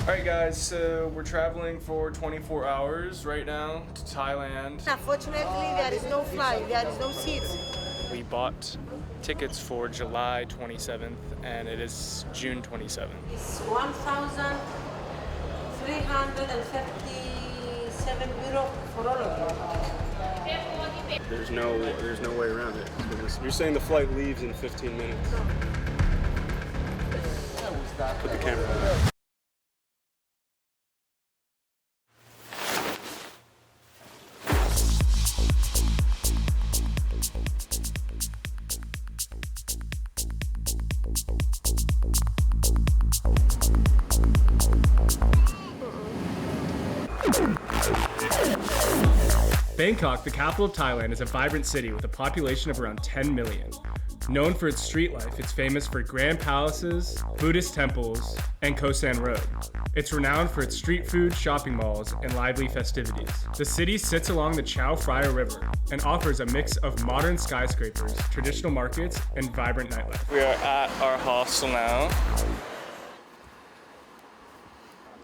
Alright guys, so we're traveling for 24 hours right now to Thailand. Unfortunately, there is no flight, there is no seats. We bought tickets for July 27th and it is June 27th. It's 1,357 euro for all of you. There's no way around it. You're saying the flight leaves in 15 minutes. Put the camera on. Bangkok, the capital of Thailand, is a vibrant city with a population of around 10 million. Known for its street life, it's famous for grand palaces, Buddhist temples, and Khao San Road. It's renowned for its street food, shopping malls, and lively festivities. The city sits along the Chao Phraya River and offers a mix of modern skyscrapers, traditional markets, and vibrant nightlife. We are at our hostel now.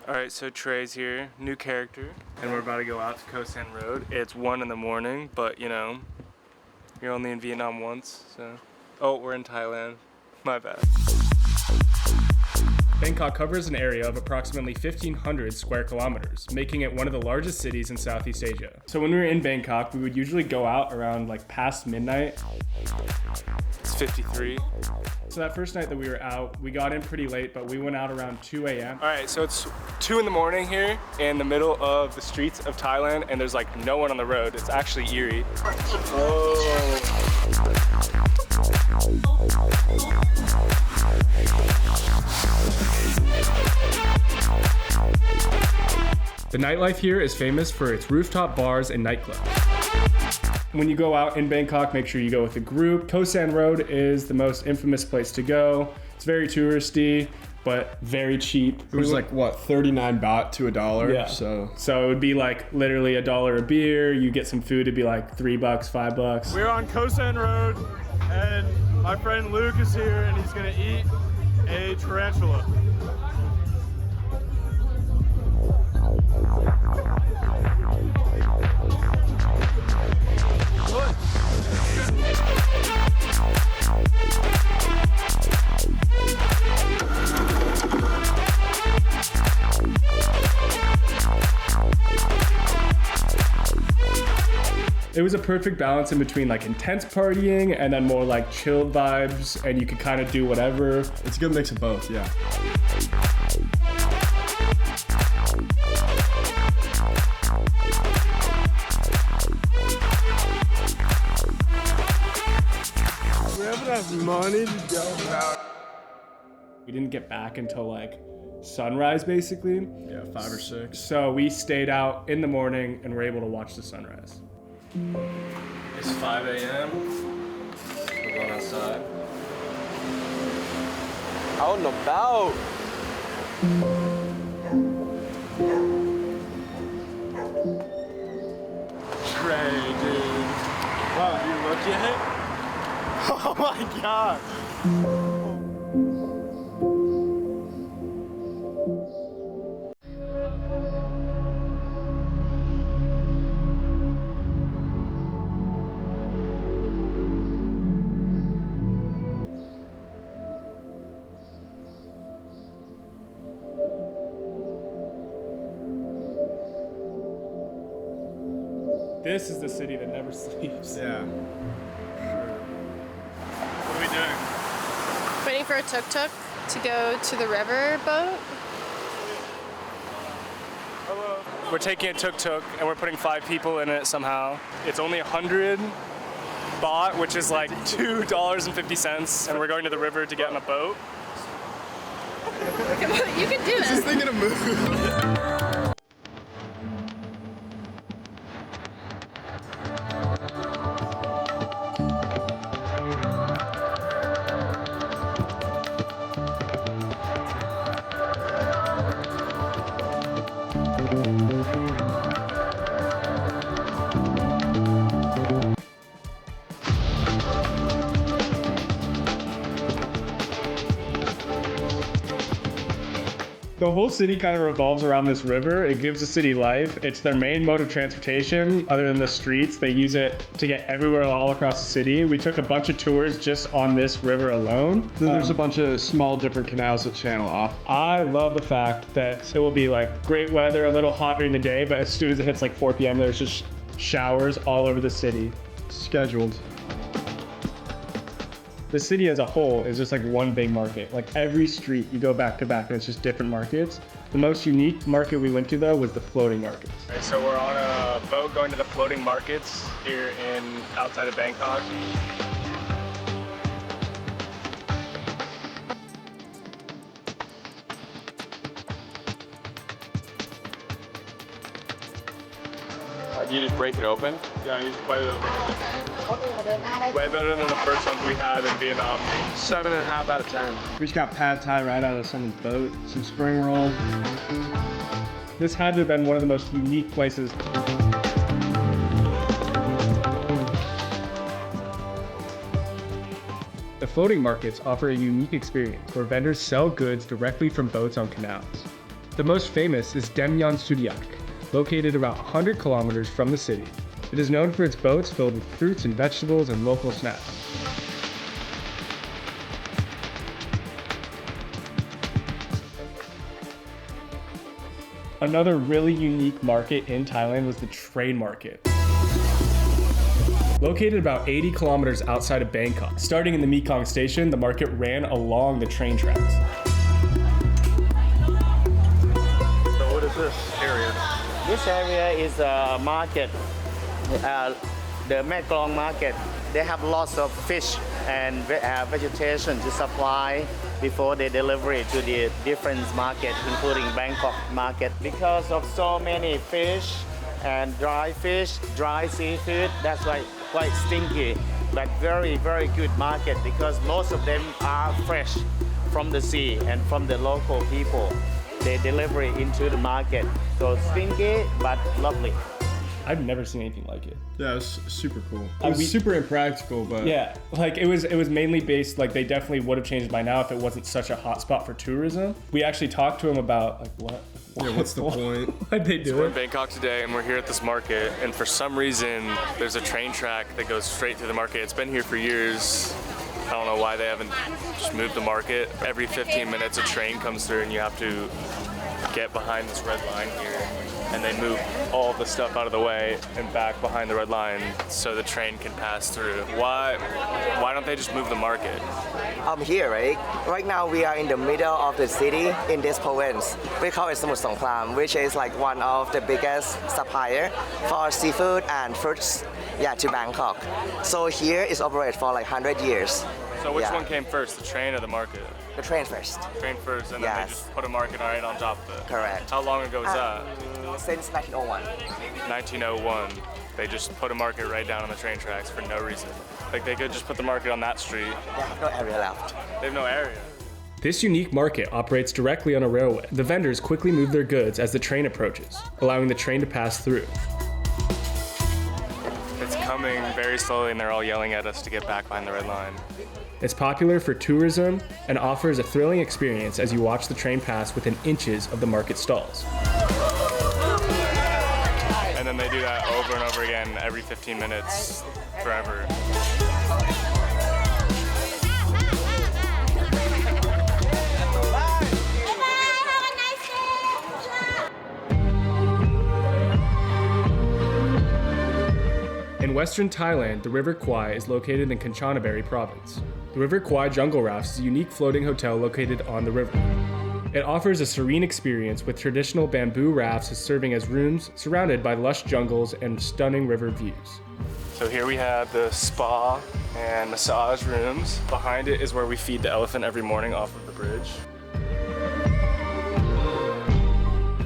Alright, so Trey's here, new character, and we're about to go out to Khao San Road. It's 1 in the morning, but you know, you're only in Vietnam once, so. Oh, we're in Thailand. My bad. Bangkok covers an area of approximately 1,500 square kilometers, making it one of the largest cities in Southeast Asia. So when we were in Bangkok, we would usually go out around like past midnight. It's 53. So that first night that we were out, we got in pretty late, but we went out around 2 a.m. All right, so it's 2 in the morning here in the middle of the streets of Thailand, and there's like no one on the road. It's actually eerie. Oh. The nightlife here is famous for its rooftop bars and nightclubs. When you go out in Bangkok, make sure you go with a group. Khao San Road is the most infamous place to go. It's very touristy, but very cheap. It was like, what, 39 baht to $1? Yeah. So it would be like literally $1 a beer. You get some food, it'd be like $3, $5. We're on Khao San Road, and my friend Luke is here, and he's gonna eat a tarantula. It was a perfect balance in between like intense partying and then more like chilled vibes, and you could kind of do whatever. It's a good mix of both, yeah. We have enough money to go out. We didn't get back until like sunrise basically. Yeah, 5 or 6. So we stayed out in the morning and were able to watch the sunrise. It's 5 a.m. We're going outside. Out and about. Trey, dude. Wow, you look yet? Oh my god. This is the city that never sleeps. Yeah. What are we doing? Waiting for a tuk-tuk to go to the river boat. We're taking a tuk-tuk and we're putting 5 people in it somehow. It's only 100 baht, which is like $2.50, and we're going to the river to get on a boat. You can do it. This thing gonna move? The whole city kind of revolves around this river. It gives the city life. It's their main mode of transportation. Other than the streets, they use it to get everywhere all across the city. We took a bunch of tours just on this river alone. Then there's a bunch of small different canals that channel off. I love the fact that it will be like great weather, a little hot during the day, but as soon as it hits like 4 p.m., there's just showers all over the city. Scheduled. The city as a whole is just like one big market. Like every street you go back to back and it's just different markets. The most unique market we went to though was the floating markets. All right, so we're on a boat going to the floating markets here outside of Bangkok. You just break it open? Yeah, you just bite it open. Way better than the first ones we had in Vietnam. 7.5 out of 10. We just got pad thai right out of someone's boat. Some spring roll. This had to have been one of the most unique places. The floating markets offer a unique experience where vendors sell goods directly from boats on canals. The most famous is Dam Nyon Sudiak, located about 100 kilometers from the city. It is known for its boats filled with fruits and vegetables and local snacks. Another really unique market in Thailand was the train market. Located about 80 kilometers outside of Bangkok. Starting in the Mekong station, the market ran along the train tracks. So what is this area? This area is a market, the Mekong market. They have lots of fish and vegetation to supply before they deliver it to the different market, including Bangkok market. Because of so many fish and dry seafood, that's why quite stinky, but very, very good market because most of them are fresh from the sea and from the local people. They deliver it into the market. So stinky, but lovely. I've never seen anything like it. Yeah, it was super cool. It was super impractical, but Yeah, like it was mainly based, like they definitely would have changed by now if it wasn't such a hot spot for tourism. We actually talked to him about like what's the point? Why'd they do We're it? in Bangkok today and we're here at this market, and for some reason there's a train track that goes straight through the market. It's been here for years. I don't know why they haven't just moved the market. Every 15 minutes a train comes through and you have to get behind this red line here, and they move all the stuff out of the way and back behind the red line so the train can pass through. Why don't they just move the market? I'm here, right? Right now we are in the middle of the city in this province. We call it Samut Songkhlam, which is like one of the biggest supplier for seafood and fruits, to Bangkok. So here is operated for like 100 years. So which one came first, the train or the market? The train first. Train first, and then they just put a market right on top of it. Correct. How long ago was that? Since 1901. 1901. They just put a market right down on the train tracks for no reason. Like they could just put the market on that street. They have no area left. They have no area. This unique market operates directly on a railway. The vendors quickly move their goods as the train approaches, allowing the train to pass through. It's coming very slowly and they're all yelling at us to get back behind the red line. It's popular for tourism and offers a thrilling experience as you watch the train pass within inches of the market stalls. And then they do that over and over again every 15 minutes, forever. In western Thailand, the River Kwai is located in Kanchanaburi province. The River Kwai Jungle Rafts is a unique floating hotel located on the river. It offers a serene experience with traditional bamboo rafts serving as rooms surrounded by lush jungles and stunning river views. So here we have the spa and massage rooms. Behind it is where we feed the elephant every morning off of the bridge.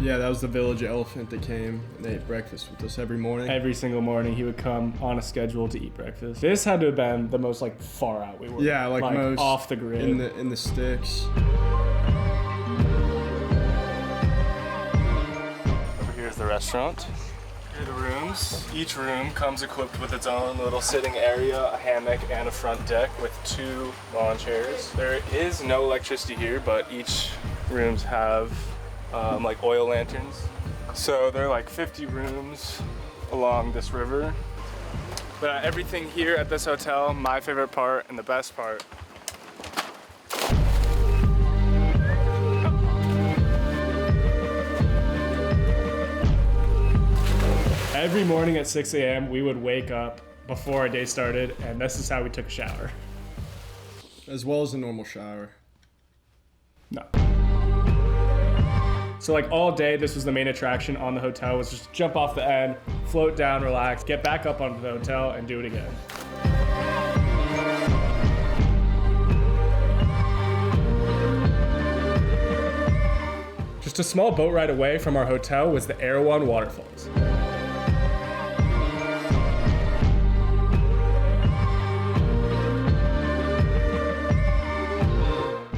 Yeah, that was the village elephant that came and ate breakfast with us every morning. Every single morning he would come on a schedule to eat breakfast. This had to have been the most like far out we were. Yeah, like most off the grid. In the sticks. Over here is the restaurant. Here are the rooms. Each room comes equipped with its own little sitting area, a hammock, and a front deck with 2 lawn chairs. There is no electricity here, but each rooms have like oil lanterns. So there are like 50 rooms along this river. But everything here at this hotel, my favorite part and the best part, every morning at 6 a.m. we would wake up before our day started, and this is how we took a shower. As well as a normal shower. No. So like all day, this was the main attraction on the hotel, was just jump off the end, float down, relax, get back up onto the hotel, and do it again. Just a small boat ride away from our hotel was the Erewhon waterfalls.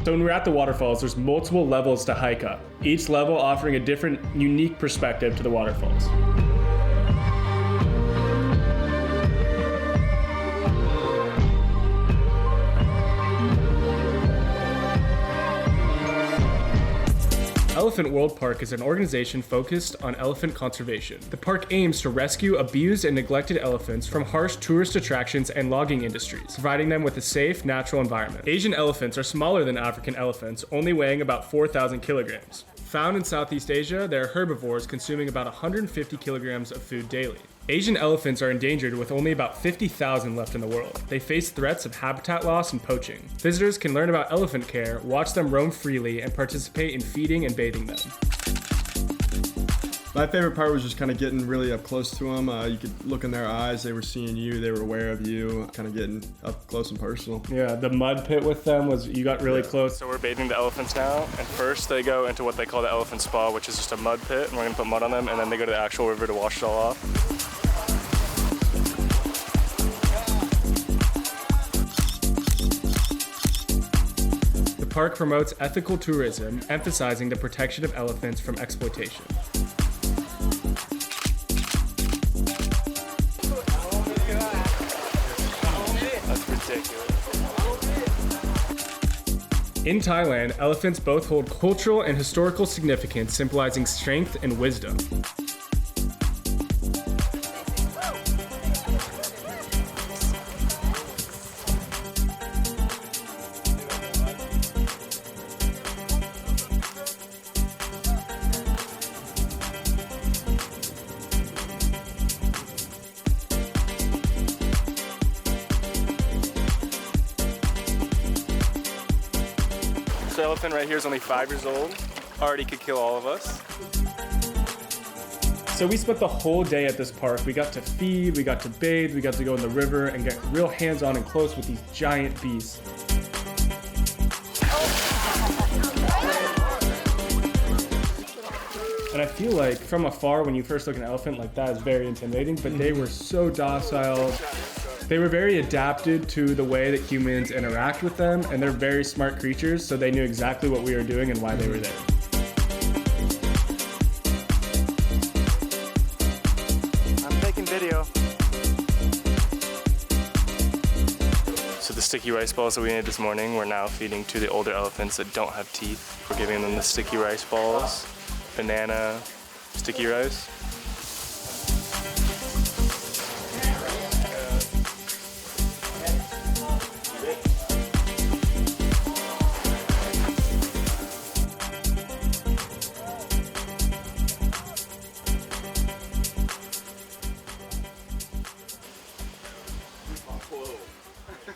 So when we're at the waterfalls, there's multiple levels to hike up, each level offering a different, unique perspective to the waterfalls. Elephant World Park is an organization focused on elephant conservation. The park aims to rescue abused and neglected elephants from harsh tourist attractions and logging industries, providing them with a safe, natural environment. Asian elephants are smaller than African elephants, only weighing about 4,000 kilograms. Found in Southeast Asia, they are herbivores consuming about 150 kilograms of food daily. Asian elephants are endangered with only about 50,000 left in the world. They face threats of habitat loss and poaching. Visitors can learn about elephant care, watch them roam freely, and participate in feeding and bathing them. My favorite part was just kind of getting really up close to them. You could look in their eyes, they were seeing you, they were aware of you, kind of getting up close and personal. Yeah, the mud pit with them was, you got really close. So we're bathing the elephants now, and first they go into what they call the elephant spa, which is just a mud pit, and we're gonna put mud on them, and then they go to the actual river to wash it all off. The park promotes ethical tourism, emphasizing the protection of elephants from exploitation. In Thailand, elephants both hold cultural and historical significance, symbolizing strength and wisdom. The elephant right here is only 5 years old, already could kill all of us. So we spent the whole day at this park. We got to feed, we got to bathe, we got to go in the river and get real hands-on and close with these giant beasts. And I feel like from afar, when you first look at an elephant like that, it's very intimidating, but they were so docile. They were very adapted to the way that humans interact with them, and they're very smart creatures, so they knew exactly what we were doing and why they were there. I'm taking video. So the sticky rice balls that we made this morning, we're now feeding to the older elephants that don't have teeth. We're giving them the sticky rice balls, banana, sticky rice.